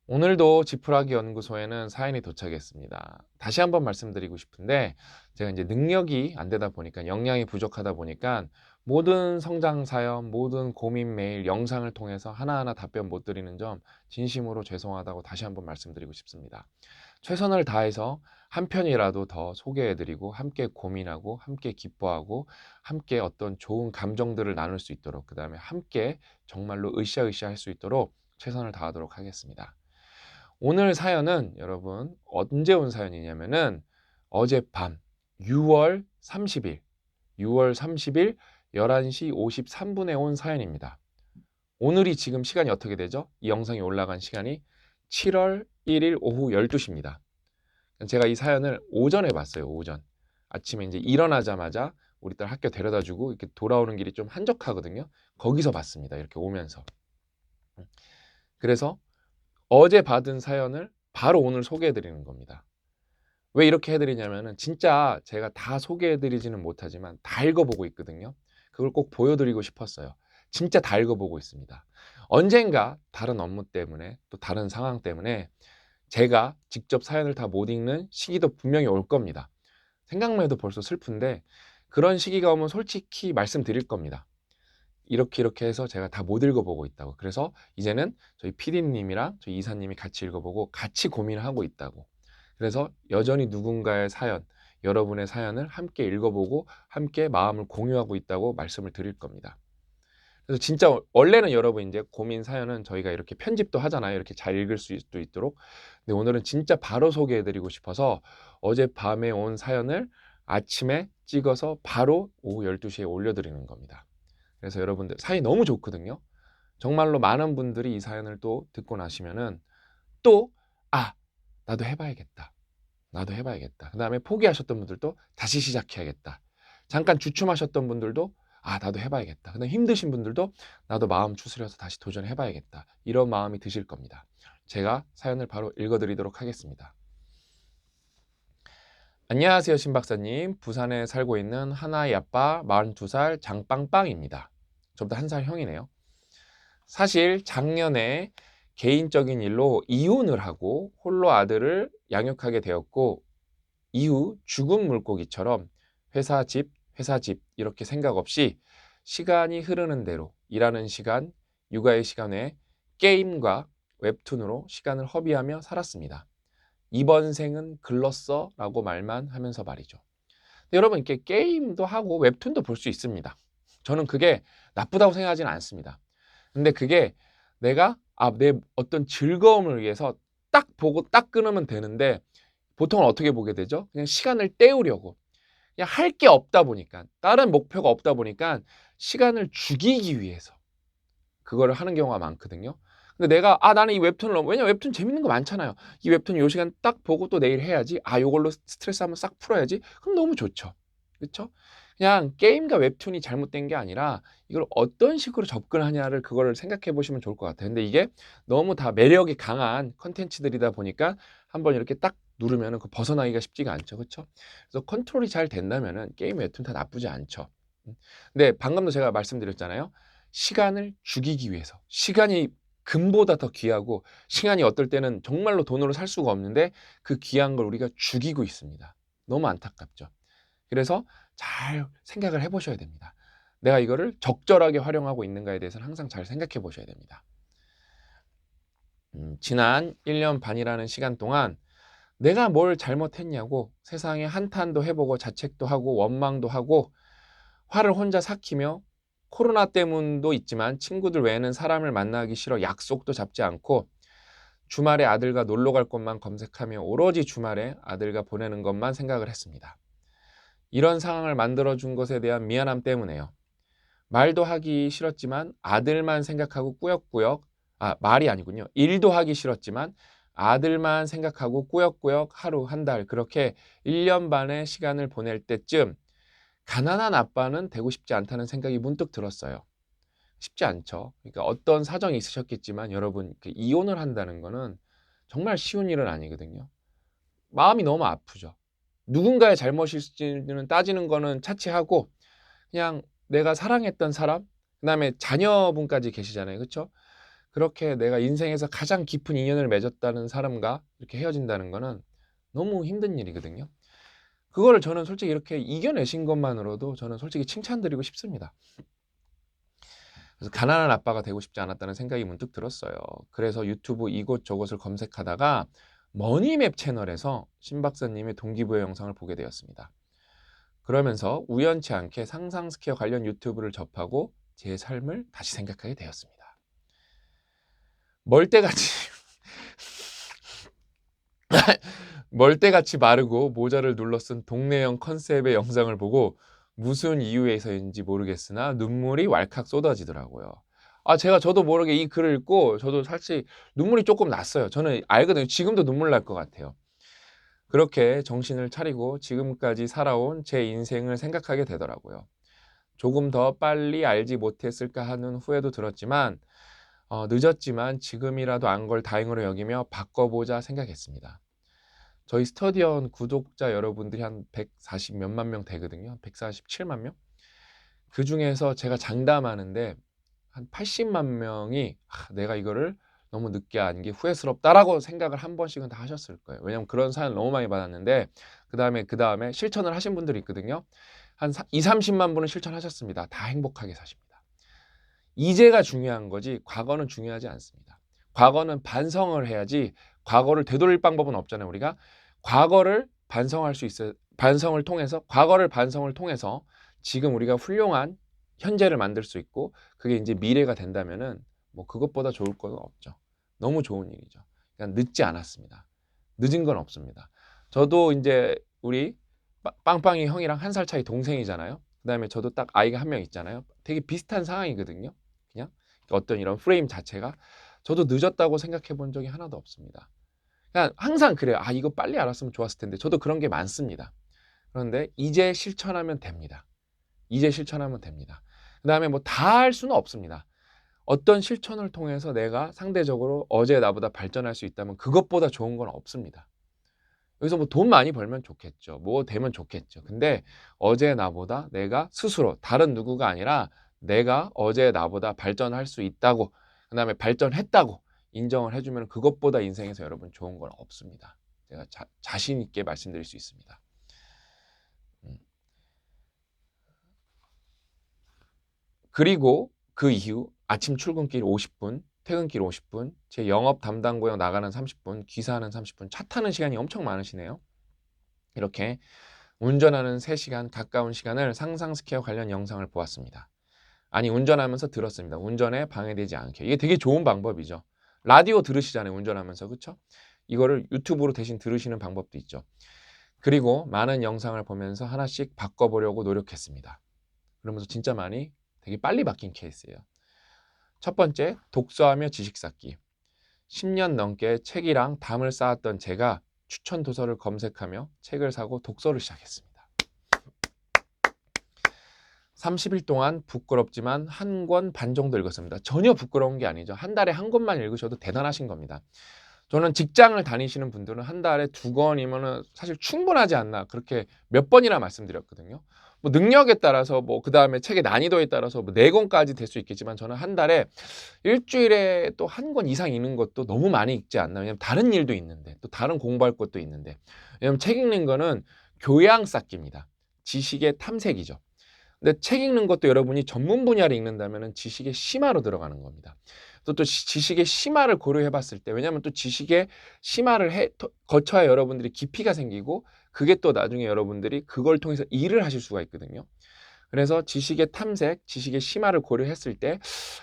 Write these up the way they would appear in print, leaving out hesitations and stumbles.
오늘도 지푸라기 연구소에는 사연이 도착했습니다. 다시 한번 말씀드리고 싶은데 제가 이제 능력이 안 되다 보니까 역량이 부족하다 보니까 모든 성장 사연, 모든 고민 메일, 영상을 통해서 하나하나 답변 못 드리는 점 진심으로 죄송하다고 다시 한번 말씀드리고 싶습니다. 최선을 다해서 한 편이라도 더 소개해드리고 함께 고민하고 함께 기뻐하고 함께 어떤 좋은 감정들을 나눌 수 있도록 그 다음에 함께 정말로 으쌰으쌰 할 수 있도록 최선을 다하도록 하겠습니다. 오늘 사연은 여러분 언제 온 사연이냐면은 어젯밤 6월 30일 6월 30일 11시 53분에 온 사연입니다. 오늘이 지금 시간이 어떻게 되죠? 이 영상이 올라간 시간이 7월 1일 오후 12시입니다. 제가 이 사연을 오전에 봤어요. 오전. 아침에 이제 일어나자마자 우리 딸 학교 데려다 주고 이렇게 돌아오는 길이 좀 한적하거든요. 거기서 봤습니다. 이렇게 오면서. 그래서 어제 받은 사연을 바로 오늘 소개해 드리는 겁니다. 왜 이렇게 해드리냐면은 진짜 제가 다 소개해 드리지는 못하지만 다 읽어보고 있거든요. 그걸 꼭 보여드리고 싶었어요. 진짜 다 읽어보고 있습니다. 언젠가 다른 업무 때문에 또 다른 상황 때문에 제가 직접 사연을 다 못 읽는 시기도 분명히 올 겁니다. 생각만 해도 벌써 슬픈데 그런 시기가 오면 솔직히 말씀드릴 겁니다. 이렇게 해서 제가 다 못 읽어보고 있다고. 그래서 이제는 저희 PD님이랑 저희 이사님이 같이 읽어보고 같이 고민을 하고 있다고. 그래서 여전히 누군가의 사연, 여러분의 사연을 함께 읽어보고 함께 마음을 공유하고 있다고 말씀을 드릴 겁니다. 그래서 진짜 원래는 여러분 이제 고민 사연은 저희가 이렇게 편집도 하잖아요. 이렇게 잘 읽을 수 있도록. 근데 오늘은 진짜 바로 소개해드리고 싶어서 어젯밤에 온 사연을 아침에 찍어서 바로 오후 12시에 올려드리는 겁니다. 그래서 여러분들 사연이 너무 좋거든요. 정말로 많은 분들이 이 사연을 또 듣고 나시면은 또 나도 해봐야겠다. 나도 해봐야겠다. 그 다음에 포기하셨던 분들도 다시 시작해야겠다. 잠깐 주춤하셨던 분들도 나도 해봐야겠다. 그 다음에 힘드신 분들도 나도 마음 추스려서 다시 도전해봐야겠다. 이런 마음이 드실 겁니다. 제가 사연을 바로 읽어드리도록 하겠습니다. 안녕하세요, 신 박사님. 부산에 살고 있는 하나의 아빠 42살 장빵빵입니다. 저보다 한 살 형이네요. 사실 작년에 개인적인 일로 이혼을 하고 홀로 아들을 양육하게 되었고 이후 죽은 물고기처럼 회사 집 이렇게 생각 없이 시간이 흐르는 대로 일하는 시간, 육아의 시간에 게임과 웹툰으로 시간을 허비하며 살았습니다. 이번 생은 글렀어 라고 말만 하면서 말이죠. 여러분 이렇게 게임도 하고 웹툰도 볼 수 있습니다. 저는 그게 나쁘다고 생각하지는 않습니다. 근데 그게 내가 내 어떤 즐거움을 위해서 딱 보고 딱 끊으면 되는데 보통은 어떻게 보게 되죠? 그냥 시간을 때우려고 그냥 할 게 없다 보니까 다른 목표가 없다 보니까 시간을 죽이기 위해서 그거를 하는 경우가 많거든요. 근데 내가 나는 이 웹툰을 왜냐면 웹툰 재밌는 거 많잖아요. 이 웹툰 요 시간 딱 보고 또 내일 해야지. 요걸로 스트레스 한번 싹 풀어야지. 그럼 너무 좋죠. 그렇죠? 그냥 게임과 웹툰이 잘못된 게 아니라 이걸 어떤 식으로 접근하냐를 그거를 생각해 보시면 좋을 것 같아요. 근데 이게 너무 다 매력이 강한 컨텐츠들이다 보니까 한번 이렇게 딱 누르면은 그 벗어나기가 쉽지가 않죠. 그렇죠? 그래서 컨트롤이 잘 된다면은 게임, 웹툰 다 나쁘지 않죠. 근데 방금도 제가 말씀드렸잖아요. 시간을 죽이기 위해서. 시간이 금보다 더 귀하고 시간이 어떨 때는 정말로 돈으로 살 수가 없는데 그 귀한 걸 우리가 죽이고 있습니다. 너무 안타깝죠. 그래서 잘 생각을 해 보셔야 됩니다. 내가 이거를 적절하게 활용하고 있는가에 대해서는 항상 잘 생각해 보셔야 됩니다. 지난 1년 반이라는 시간 동안 내가 뭘 잘못했냐고 세상에 한탄도 해보고 자책도 하고 원망도 하고 화를 혼자 삭히며 코로나 때문도 있지만 친구들 외에는 사람을 만나기 싫어 약속도 잡지 않고 주말에 아들과 놀러 갈 곳만 검색하며 오로지 주말에 아들과 보내는 것만 생각을 했습니다. 이런 상황을 만들어준 것에 대한 미안함 때문에요. 말도 하기 싫었지만 아들만 생각하고 꾸역꾸역 말이 아니군요. 일도 하기 싫었지만 아들만 생각하고 꾸역꾸역 하루 한 달 그렇게 1년 반의 시간을 보낼 때쯤 가난한 아빠는 되고 싶지 않다는 생각이 문득 들었어요. 쉽지 않죠. 그러니까 어떤 사정이 있으셨겠지만 여러분 이혼을 한다는 거는 정말 쉬운 일은 아니거든요. 마음이 너무 아프죠. 누군가의 잘못일지는 따지는 거는 차치하고 그냥 내가 사랑했던 사람, 그다음에 자녀분까지 계시잖아요. 그렇죠? 그렇게 내가 인생에서 가장 깊은 인연을 맺었다는 사람과 이렇게 헤어진다는 거는 너무 힘든 일이거든요. 그거를 저는 솔직히 이렇게 이겨내신 것만으로도 저는 솔직히 칭찬드리고 싶습니다. 그래서 가난한 아빠가 되고 싶지 않았다는 생각이 문득 들었어요. 그래서 유튜브 이곳저곳을 검색하다가 머니맵 채널에서 신 박사님의 동기부여 영상을 보게 되었습니다. 그러면서 우연치 않게 상상 스퀘어 관련 유튜브를 접하고 제 삶을 다시 생각하게 되었습니다. 멀때같이 멀때같이 마르고 모자를 눌러 쓴 동네형 컨셉의 영상을 보고 무슨 이유에서인지 모르겠으나 눈물이 왈칵 쏟아지더라고요. 저도 모르게 이 글을 읽고 저도 사실 눈물이 조금 났어요. 저는 알거든요. 지금도 눈물 날 것 같아요. 그렇게 정신을 차리고 지금까지 살아온 제 인생을 생각하게 되더라고요. 조금 더 빨리 알지 못했을까 하는 후회도 들었지만 늦었지만 지금이라도 안 걸 다행으로 여기며 바꿔보자 생각했습니다. 저희 스터디언 구독자 여러분들이 한 140 몇만 명 되거든요. 147만 명? 그 중에서 제가 장담하는데 한 80만 명이 내가 이거를 너무 늦게 안 게 후회스럽다라고 생각을 한 번씩은 다 하셨을 거예요. 왜냐면 그런 사연을 너무 많이 받았는데 그 다음에 실천을 하신 분들이 있거든요. 한 2, 30만 분은 실천하셨습니다. 다 행복하게 사십니다. 이제가 중요한 거지 과거는 중요하지 않습니다. 과거는 반성을 해야지 과거를 되돌릴 방법은 없잖아요. 우리가 과거를 반성할 수 있어요. 과거를 반성을 통해서 지금 우리가 훌륭한 현재를 만들 수 있고 그게 이제 미래가 된다면은 뭐 그것보다 좋을 건 없죠. 너무 좋은 일이죠. 그러니까 늦지 않았습니다. 늦은 건 없습니다. 저도 이제 우리 빵빵이 형이랑 한 살 차이 동생이잖아요. 그다음에 저도 딱 아이가 한 명 있잖아요. 되게 비슷한 상황이거든요. 그냥 어떤 이런 프레임 자체가 저도 늦었다고 생각해 본 적이 하나도 없습니다. 그냥 항상 그래요. 이거 빨리 알았으면 좋았을 텐데. 저도 그런 게 많습니다. 그런데 이제 실천하면 됩니다. 이제 실천하면 됩니다. 그다음에 뭐 다 할 수는 없습니다. 어떤 실천을 통해서 내가 상대적으로 어제 나보다 발전할 수 있다면 그것보다 좋은 건 없습니다. 여기서 뭐 돈 많이 벌면 좋겠죠. 뭐 되면 좋겠죠. 근데 어제 나보다 내가 스스로 다른 누구가 아니라 내가 어제 나보다 발전할 수 있다고 그다음에 발전했다고 인정을 해주면 그것보다 인생에서 여러분 좋은 건 없습니다. 제가 자신 있게 말씀드릴 수 있습니다. 그리고 그 이후 아침 출근길 50분, 퇴근길 50분, 제 영업 담당 고용 나가는 30분, 기사하는 30분, 차 타는 시간이 엄청 많으시네요. 이렇게 운전하는 3시간 가까운 시간을 상상 스퀘어 관련 영상을 보았습니다. 아니 운전하면서 들었습니다. 운전에 방해되지 않게. 이게 되게 좋은 방법이죠. 라디오 들으시잖아요. 운전하면서. 그렇죠? 이거를 유튜브로 대신 들으시는 방법도 있죠. 그리고 많은 영상을 보면서 하나씩 바꿔보려고 노력했습니다. 그러면서 진짜 많이 되게 빨리 바뀐 케이스예요. 첫 번째, 독서하며 지식 쌓기. 10년 넘게 책이랑 담을 쌓았던 제가 추천 도서를 검색하며 책을 사고 독서를 시작했습니다. 30일 동안 부끄럽지만 한 권 반 정도 읽었습니다. 전혀 부끄러운 게 아니죠. 한 달에 한 권만 읽으셔도 대단하신 겁니다. 저는 직장을 다니시는 분들은 한 달에 2권이면 사실 충분하지 않나 그렇게 몇 번이나 말씀드렸거든요. 뭐 능력에 따라서 뭐 그 다음에 책의 난이도에 따라서 뭐 4권까지 될 수 있겠지만 저는 한 달에 일주일에 또 한 권 이상 읽는 것도 너무 많이 읽지 않나. 왜냐면 다른 일도 있는데 또 다른 공부할 것도 있는데. 왜냐면 책 읽는 거는 교양 쌓기입니다. 지식의 탐색이죠. 근데 책 읽는 것도 여러분이 전문 분야를 읽는다면 지식의 심화로 들어가는 겁니다. 또 지식의 심화를 고려해 봤을 때 왜냐하면 또 지식의 심화를 거쳐야 여러분들이 깊이가 생기고 그게 또 나중에 여러분들이 그걸 통해서 일을 하실 수가 있거든요. 그래서 지식의 탐색, 지식의 심화를 고려했을 때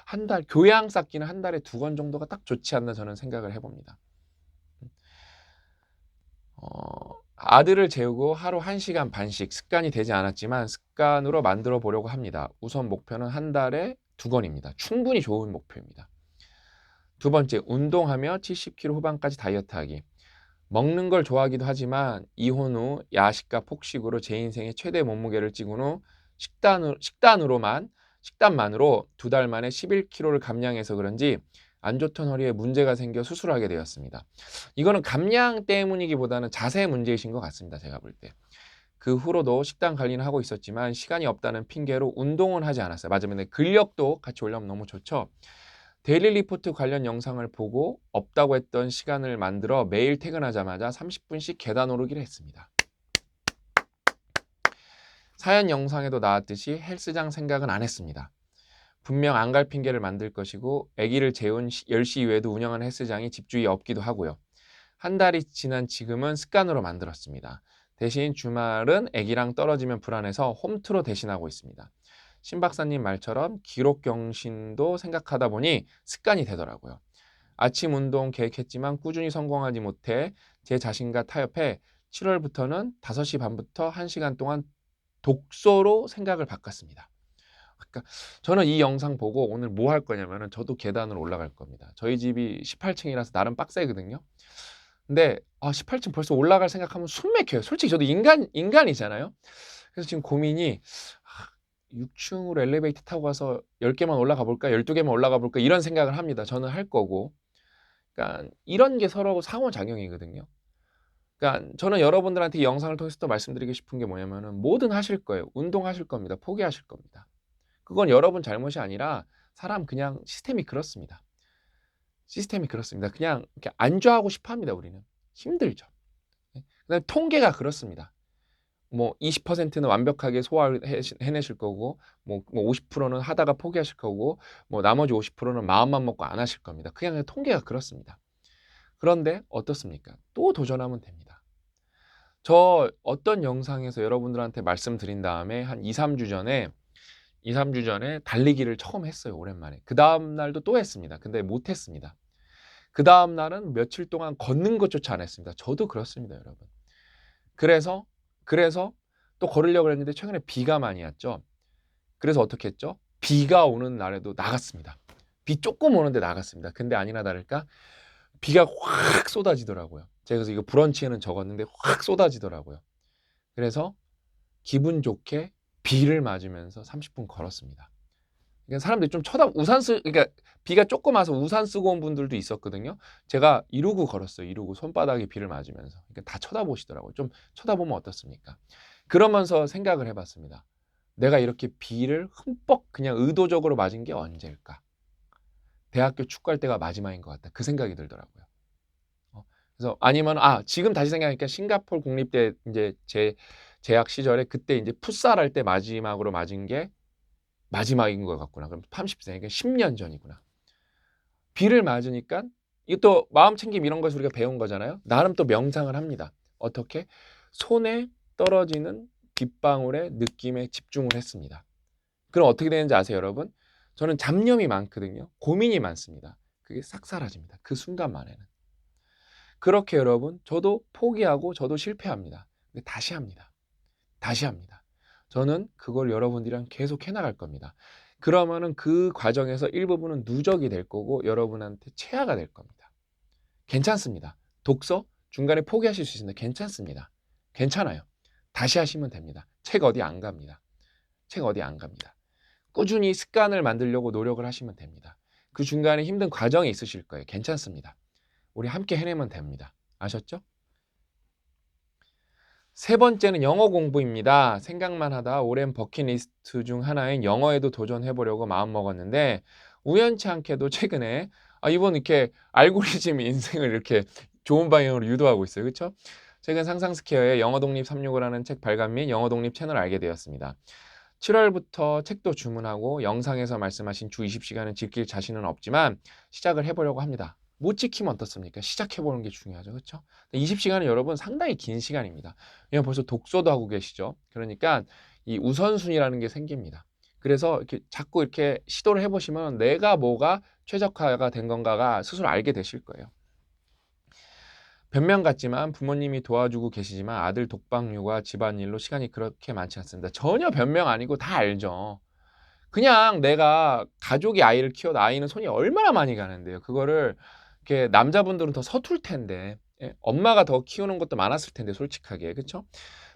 한 달 교양 쌓기는 한 달에 2권 정도가 딱 좋지 않나 저는 생각을 해봅니다. 아들을 재우고 하루 1시간 반씩 습관이 되지 않았지만 습관으로 만들어 보려고 합니다. 우선 목표는 한 달에 2권입니다. 충분히 좋은 목표입니다. 두 번째, 운동하며 70kg 후반까지 다이어트하기. 먹는 걸 좋아하기도 하지만 이혼 후 야식과 폭식으로 제 인생의 최대 몸무게를 찍은 후 식단만으로 2달 만에 11kg를 감량해서 그런지 안 좋던 허리에 문제가 생겨 수술하게 되었습니다. 이거는 감량 때문이기보다는 자세 문제이신 것 같습니다. 제가 볼 때. 그 후로도 식단 관리는 하고 있었지만 시간이 없다는 핑계로 운동은 하지 않았어요. 맞으면 근력도 같이 올려면 너무 좋죠. 데일리 리포트 관련 영상을 보고 없다고 했던 시간을 만들어 매일 퇴근하자마자 30분씩 계단 오르기를 했습니다. 사연 영상에도 나왔듯이 헬스장 생각은 안 했습니다. 분명 안 갈 핑계를 만들 것이고 아기를 재운 10시 이후에도 운영하는 헬스장이 집주위에 없기도 하고요. 한 달이 지난 지금은 습관으로 만들었습니다. 대신 주말은 아기랑 떨어지면 불안해서 홈트로 대신하고 있습니다. 신 박사님 말처럼 기록 경신도 생각하다 보니 습관이 되더라고요. 아침 운동 계획했지만 꾸준히 성공하지 못해 제 자신과 타협해 7월부터는 5시 반부터 1시간 동안 독서로 생각을 바꿨습니다. 그러니까 저는 이 영상 보고 오늘 뭐 할 거냐면은 저도 계단을 올라갈 겁니다. 저희 집이 18층이라서 나름 빡세거든요. 근데 18층 벌써 올라갈 생각하면 숨 막혀요. 솔직히 저도 인간이잖아요. 그래서 지금 고민이 6층으로 엘리베이터 타고 가서 10개만 올라가 볼까? 12개만 올라가 볼까? 이런 생각을 합니다. 저는 할 거고. 그러니까 이런 게 서로 상호작용이거든요. 그러니까 저는 여러분들한테 이 영상을 통해서 또 말씀드리고 싶은 게 뭐냐면은 뭐든 하실 거예요. 운동하실 겁니다. 포기하실 겁니다. 그건 여러분 잘못이 아니라 사람 그냥 시스템이 그렇습니다. 시스템이 그렇습니다. 그냥 이렇게 안주하고 싶어 합니다. 우리는. 힘들죠. 그다음에 통계가 그렇습니다. 뭐 20%는 완벽하게 소화해내실 거고 뭐 50%는 하다가 포기하실 거고 뭐 나머지 50%는 마음만 먹고 안 하실 겁니다. 그냥 통계가 그렇습니다. 그런데 어떻습니까? 또 도전하면 됩니다. 저 어떤 영상에서 여러분들한테 말씀드린 다음에 한 2, 3주 전에 달리기를 처음 했어요. 오랜만에. 그 다음 날도 또 했습니다. 근데 못 했습니다. 그 다음 날은 며칠 동안 걷는 것조차 안 했습니다. 저도 그렇습니다, 여러분. 그래서 또 걸으려고 했는데 최근에 비가 많이 왔죠. 그래서 어떻게 했죠? 비가 오는 날에도 나갔습니다. 비 조금 오는데 나갔습니다. 근데 아니나 다를까 비가 확 쏟아지더라고요. 제가 그래서 이거 브런치에는 적었는데 확 쏟아지더라고요. 그래서 기분 좋게 비를 맞으면서 30분 걸었습니다. 그러니까 사람들이 좀 그러니까 비가 조금 와서 우산 쓰고 온 분들도 있었거든요. 제가 이러고 걸었어요. 이러고 손바닥에 비를 맞으면서. 그러니까 다 쳐다보시더라고요. 좀 쳐다보면 어떻습니까? 그러면서 생각을 해봤습니다. 내가 이렇게 비를 흠뻑 그냥 의도적으로 맞은 게 언제일까? 대학교 축구할 때가 마지막인 것 같다. 그 생각이 들더라고요. 그래서 아니면 지금 다시 생각하니까 싱가포르 국립대 이제 제 재학 시절에 그때 이제 풋살 할 때 마지막으로 맞은 게 마지막인 것 같구나. 그럼 30세, 그러니까 10년 전이구나. 비를 맞으니까 이것도 마음 챙김 이런 것을 우리가 배운 거잖아요. 나름 또 명상을 합니다. 어떻게? 손에 떨어지는 빗방울의 느낌에 집중을 했습니다. 그럼 어떻게 되는지 아세요, 여러분? 저는 잡념이 많거든요. 고민이 많습니다. 그게 싹 사라집니다. 그 순간만에는. 그렇게 여러분, 저도 포기하고 저도 실패합니다. 근데 다시 합니다. 다시 합니다. 저는 그걸 여러분들이랑 계속 해나갈 겁니다. 그러면은 그 과정에서 일부분은 누적이 될 거고 여러분한테 체화가 될 겁니다. 괜찮습니다. 독서 중간에 포기하실 수 있습니다. 괜찮습니다. 괜찮아요. 다시 하시면 됩니다. 책 어디 안 갑니다. 책 어디 안 갑니다. 꾸준히 습관을 만들려고 노력을 하시면 됩니다. 그 중간에 힘든 과정이 있으실 거예요. 괜찮습니다. 우리 함께 해내면 됩니다. 아셨죠? 세 번째는 영어 공부입니다. 생각만 하다 오랜 버킷리스트 중 하나인 영어에도 도전해보려고 마음먹었는데 우연치 않게도 최근에 이번 이렇게 알고리즘이 인생을 이렇게 좋은 방향으로 유도하고 있어요. 그렇죠? 최근 상상스퀘어의 영어 독립 365라는 책 발간 및 영어 독립 채널을 알게 되었습니다. 7월부터 책도 주문하고 영상에서 말씀하신 주 20시간은 지킬 자신은 없지만 시작을 해보려고 합니다. 못 지키면 어떻습니까? 시작해보는 게 중요하죠. 그렇죠? 20시간은 여러분 상당히 긴 시간입니다. 왜냐면 벌써 독서도 하고 계시죠. 그러니까 이 우선순위라는 게 생깁니다. 그래서 이렇게 자꾸 이렇게 시도를 해보시면 내가 뭐가 최적화가 된 건가가 스스로 알게 되실 거예요. 변명 같지만 부모님이 도와주고 계시지만 아들 독박육아 집안일로 시간이 그렇게 많지 않습니다. 전혀 변명 아니고 다 알죠. 그냥 내가 가족이 아이를 키워도 아이는 손이 얼마나 많이 가는데요. 그거를 이렇게 남자분들은 더 서툴 텐데 엄마가 더 키우는 것도 많았을 텐데 솔직하게 그렇죠?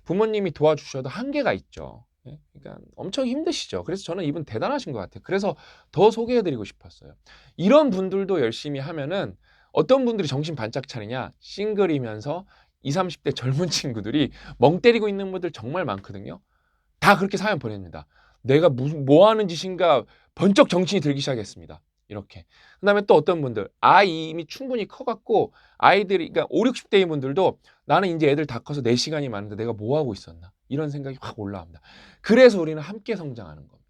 부모님이 도와주셔도 한계가 있죠. 그러니까 엄청 힘드시죠. 그래서 저는 이분 대단하신 것 같아요. 그래서 더 소개해드리고 싶었어요. 이런 분들도 열심히 하면은 어떤 분들이 정신 반짝 차리냐? 싱글이면서 20, 30대 젊은 친구들이 멍 때리고 있는 분들 정말 많거든요. 다 그렇게 사연 보냅니다. 내가 뭐 하는 짓인가 번쩍 정신이 들기 시작했습니다. 이렇게. 그다음에 또 어떤 분들 아이 이미 충분히 커갖고 아이들이 그러니까 5, 60대인 분들도 나는 이제 애들 다 커서 내 시간이 많은데 내가 뭐 하고 있었나 이런 생각이 확 올라옵니다. 그래서 우리는 함께 성장하는 겁니다.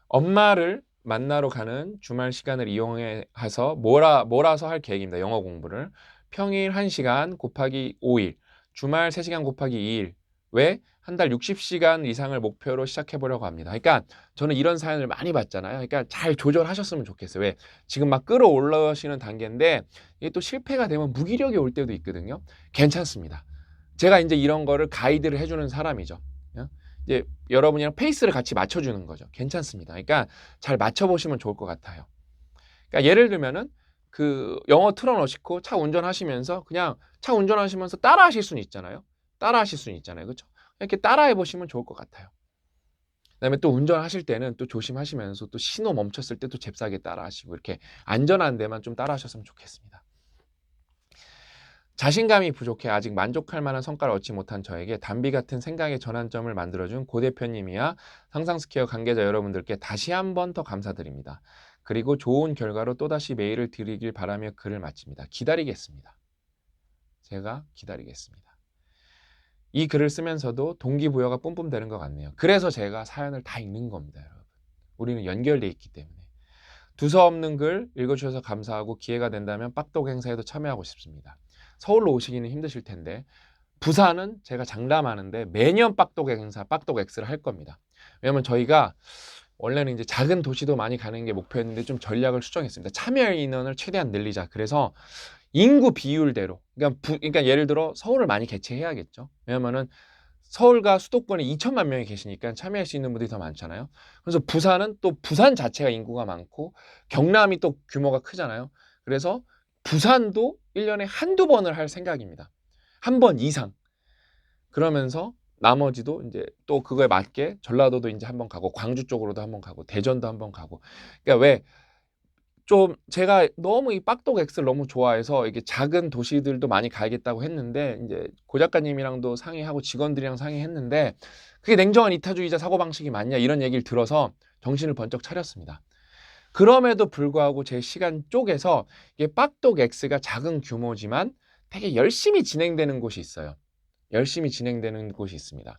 엄마를 만나러 가는 주말 시간을 이용해서 몰아서 할 계획입니다. 영어 공부를. 평일 1시간 곱하기 5일, 주말 3시간 곱하기 2일, 왜? 한 달 60시간 이상을 목표로 시작해 보려고 합니다. 그러니까 저는 이런 사연을 많이 받잖아요. 그러니까 잘 조절하셨으면 좋겠어요. 왜? 지금 막 끌어올라오시는 단계인데 이게 또 실패가 되면 무기력이 올 때도 있거든요. 괜찮습니다. 제가 이제 이런 거를 가이드를 해주는 사람이죠. 이제 여러분이랑 페이스를 같이 맞춰주는 거죠. 괜찮습니다. 그러니까 잘 맞춰보시면 좋을 것 같아요. 그러니까 예를 들면은 그 영어 틀어놓으시고 차 운전하시면서 그냥 차 운전하시면서 따라하실 수는 있잖아요. 그렇죠? 이렇게 따라해 보시면 좋을 것 같아요. 그다음에 또 운전하실 때는 또 조심하시면서 또 신호 멈췄을 때 또 잽싸게 따라하시고 이렇게 안전한 데만 좀 따라하셨으면 좋겠습니다. 자신감이 부족해 아직 만족할 만한 성과를 얻지 못한 저에게 담비 같은 생각의 전환점을 만들어준 고 대표님이야 상상스퀘어 관계자 여러분들께 다시 한 번 더 감사드립니다. 그리고 좋은 결과로 또다시 메일을 드리길 바라며 글을 마칩니다. 기다리겠습니다. 제가 기다리겠습니다. 이 글을 쓰면서도 동기부여가 뿜뿜 되는 것 같네요. 그래서 제가 사연을 다 읽는 겁니다, 여러분. 우리는 연결돼 있기 때문에. 두서없는 글 읽어주셔서 감사하고 기회가 된다면 빡독 행사에도 참여하고 싶습니다. 서울로 오시기는 힘드실 텐데 부산은 제가 장담하는데 매년 빡독 행사, 빡독 X를 할 겁니다. 왜냐면 저희가 원래는 이제 작은 도시도 많이 가는 게 목표였는데 좀 전략을 수정했습니다. 참여 인원을 최대한 늘리자. 그래서 인구 비율대로 그러니까 예를 들어 서울을 많이 개최해야겠죠. 왜냐면은 서울과 수도권에 2천만 명이 계시니까 참여할 수 있는 분들이 더 많잖아요. 그래서 부산은 또 부산 자체가 인구가 많고 경남이 또 규모가 크잖아요. 그래서 부산도 1년에 한두 번을 할 생각입니다. 한 번 이상. 그러면서 나머지도 이제 또 그거에 맞게 전라도도 이제 한번 가고 광주 쪽으로도 한번 가고 대전도 한번 가고. 그러니까 왜 좀 제가 너무 이 빡독 X를 너무 좋아해서 이게 작은 도시들도 많이 가야겠다고 했는데 이제 고 작가님이랑도 상의하고 직원들이랑 상의했는데 그게 냉정한 이타주의자 사고방식이 맞냐 이런 얘기를 들어서 정신을 번쩍 차렸습니다. 그럼에도 불구하고 제 시간 쪼개서 이게 빡독 X가 작은 규모지만 되게 열심히 진행되는 곳이 있어요. 열심히 진행되는 곳이 있습니다.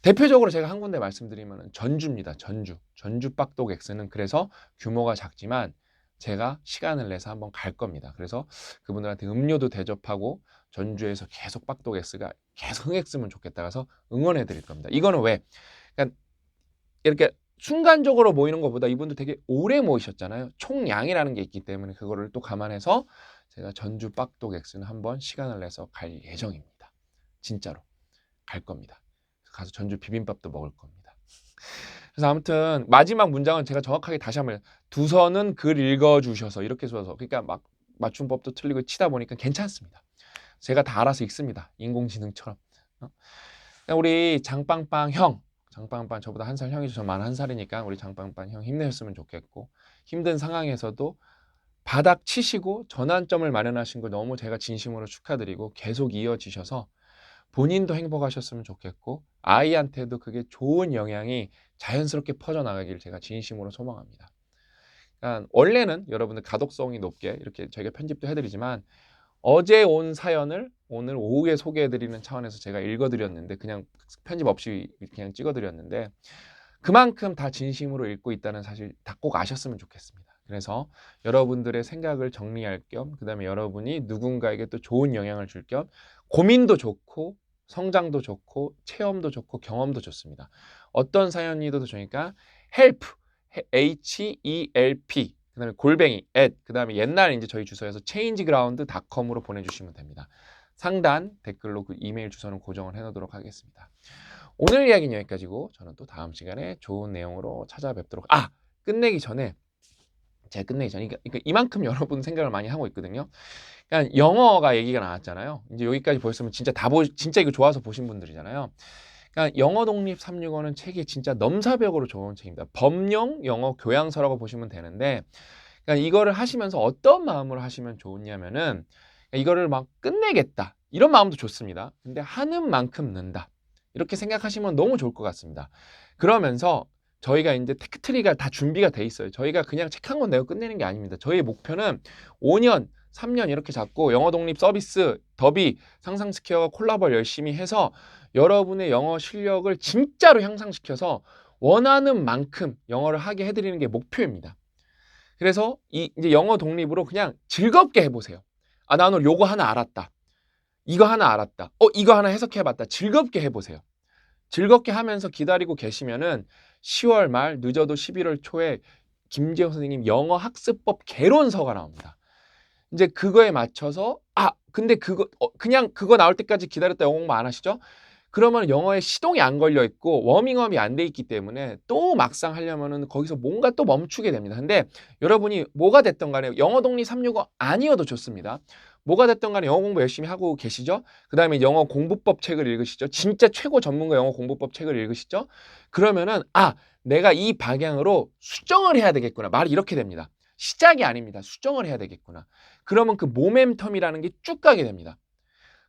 대표적으로 제가 한 군데 말씀드리면 전주입니다. 전주 빡독 X는 그래서 규모가 작지만 제가 시간을 내서 한번 갈 겁니다. 그래서 그분들한테 음료도 대접하고 전주에서 계속 빡독 X가 계속 흥했으면 좋겠다 해서 응원해 드릴 겁니다. 이거는 왜? 그러니까 이렇게 순간적으로 모이는 것보다 이분들 되게 오래 모이셨잖아요. 총량이라는 게 있기 때문에 그거를 또 감안해서 제가 전주 빡독 X는 한번 시간을 내서 갈 예정입니다. 진짜로 갈 겁니다. 가서 전주 비빔밥도 먹을 겁니다. 그래서 아무튼 마지막 문장은 제가 정확하게 다시 한번 두서는 글 읽어주셔서 이렇게 써서 그러니까 막 맞춤법도 틀리고 치다 보니까 괜찮습니다. 제가 다 알아서 읽습니다. 인공지능처럼. 우리 장빵빵 형, 장빵빵 저보다 1살 형이죠. 저 만 1살이니까 우리 장빵빵 형 힘내셨으면 좋겠고 힘든 상황에서도 바닥 치시고 전환점을 마련하신 거 너무 제가 진심으로 축하드리고 계속 이어지셔서 본인도 행복하셨으면 좋겠고 아이한테도 그게 좋은 영향이 자연스럽게 퍼져나가기를 제가 진심으로 소망합니다. 그러니까 원래는 여러분들 가독성이 높게 이렇게 저희가 편집도 해드리지만 어제 온 사연을 오늘 오후에 소개해드리는 차원에서 제가 읽어드렸는데 그냥 편집 없이 그냥 찍어드렸는데 그만큼 다 진심으로 읽고 있다는 사실 다 꼭 아셨으면 좋겠습니다. 그래서 여러분들의 생각을 정리할 겸 그다음에 여러분이 누군가에게 또 좋은 영향을 줄 겸 고민도 좋고 성장도 좋고 체험도 좋고 경험도 좋습니다. 어떤 사연이도 좋으니까 help, HELP 그다음에 골뱅이 그다음에 옛날 이제 저희 주소에서 changeground.com으로 보내주시면 됩니다. 상단 댓글로 그 이메일 주소는 고정을 해놓도록 하겠습니다. 오늘 이야기는 여기까지고 저는 또 다음 시간에 좋은 내용으로 찾아뵙도록 끝내기 전에 제가 끝내기 전에 그러니까 이만큼 여러분 생각을 많이 하고 있거든요. 그러니까 영어가 얘기가 나왔잖아요. 이제 여기까지 보셨으면 진짜 진짜 이거 좋아서 보신 분들이잖아요. 그러니까 영어 독립 365는 책이 진짜 넘사벽으로 좋은 책입니다. 범용 영어 교양서라고 보시면 되는데 그러니까 이거를 하시면서 어떤 마음으로 하시면 좋냐면은 이거를 막 끝내겠다 이런 마음도 좋습니다. 근데 하는 만큼 는다 이렇게 생각하시면 너무 좋을 것 같습니다. 그러면서 저희가 이제 테크트리가 다 준비가 돼 있어요. 저희가 그냥 책 한 권 내고 끝내는 게 아닙니다. 저희의 목표는 5년, 3년 이렇게 잡고 영어 독립 서비스, 더비, 상상스퀘어가 콜라보를 열심히 해서 여러분의 영어 실력을 진짜로 향상시켜서 원하는 만큼 영어를 하게 해드리는 게 목표입니다. 그래서 이제 영어 독립으로 그냥 즐겁게 해보세요. 아, 나 오늘 요거 하나 알았다. 이거 하나 알았다. 이거 하나 해석해봤다. 즐겁게 해보세요. 즐겁게 하면서 기다리고 계시면은 10월 말 늦어도 11월 초에 김재호 선생님 영어 학습법 개론서가 나옵니다. 이제 그거에 맞춰서 근데 그냥 그거 나올 때까지 기다렸다 영어 공부 안 하시죠? 그러면 영어에 시동이 안 걸려 있고 워밍업이 안 돼 있기 때문에 또 막상 하려면은 거기서 뭔가 또 멈추게 됩니다. 근데 여러분이 뭐가 됐던 간에 영어 독립 365 아니어도 좋습니다. 뭐가 됐던 간에 영어 공부 열심히 하고 계시죠? 그 다음에 영어 공부법 책을 읽으시죠? 진짜 최고 전문가 영어 공부법 책을 읽으시죠? 그러면은 내가 이 방향으로 수정을 해야 되겠구나. 말이 이렇게 됩니다. 시작이 아닙니다. 수정을 해야 되겠구나. 그러면 그 모멘텀이라는 게 쭉 가게 됩니다.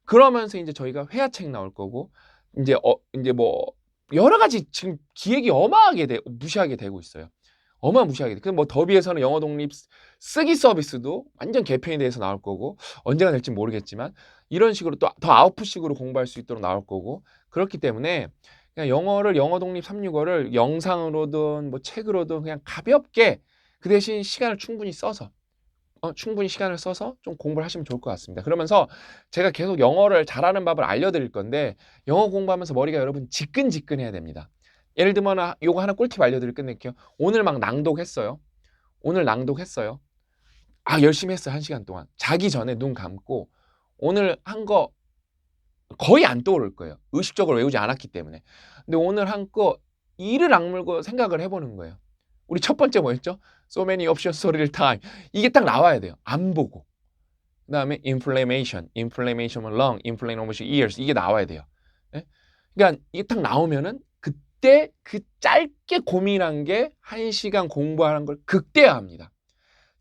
그러면서 이제 저희가 회화책 나올 거고 이제 뭐 여러 가지 지금 기획이 어마하게 무시하게 되고 있어요. 어마무시하게. 뭐 더비에서는 영어 독립 쓰기 서비스도 완전 개편에 대해서 나올 거고 언제가 될지 모르겠지만 이런 식으로 또 더 아웃풋식으로 공부할 수 있도록 나올 거고 그렇기 때문에 그냥 영어 독립 365를 영상으로든 뭐 책으로든 그냥 가볍게 그 대신 시간을 충분히 써서 좀 공부를 하시면 좋을 것 같습니다. 그러면서 제가 계속 영어를 잘하는 법을 알려드릴 건데 영어 공부하면서 머리가 여러분 지끈지끈해야 됩니다. 예를 들면 요거 하나 꿀팁 알려드릴 끝낼게요. 오늘 막 낭독했어요. 열심히 했어요. 1시간 동안. 자기 전에 눈 감고 오늘 한 거 거의 안 떠오를 거예요. 의식적으로 외우지 않았기 때문에. 근데 오늘 한 거 이를 악물고 생각을 해보는 거예요. 우리 첫 번째 뭐였죠? So many options, so little time. 이게 딱 나와야 돼요. 안 보고. 그 다음에 inflammation lung, inflammation ears. 이게 나와야 돼요. 네? 그러니까 이게 딱 나오면은 그때 그 짧게 고민한 게 1시간 공부하는 걸 극대화합니다.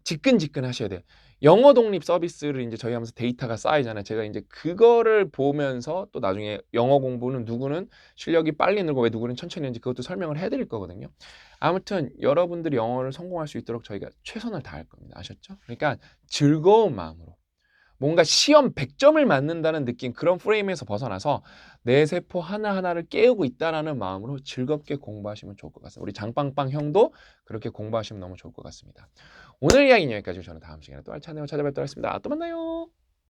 지끈지끈 하셔야 돼요. 영어 독립 서비스를 이제 저희 하면서 데이터가 쌓이잖아요. 제가 이제 그거를 보면서 또 나중에 영어 공부는 누구는 실력이 빨리 늘고 왜 누구는 천천히 하는지 그것도 설명을 해드릴 거거든요. 아무튼 여러분들이 영어를 성공할 수 있도록 저희가 최선을 다할 겁니다. 아셨죠? 그러니까 즐거운 마음으로 뭔가 시험 100점을 맞는다는 느낌 그런 프레임에서 벗어나서 내 세포 하나하나를 깨우고 있다는 마음으로 즐겁게 공부하시면 좋을 것 같습니다. 우리 장빵빵 형도 그렇게 공부하시면 너무 좋을 것 같습니다. 오늘 이야기는 여기까지고 저는 다음 시간에 또 알찬 내용 찾아뵙도록 하겠습니다. 또 만나요.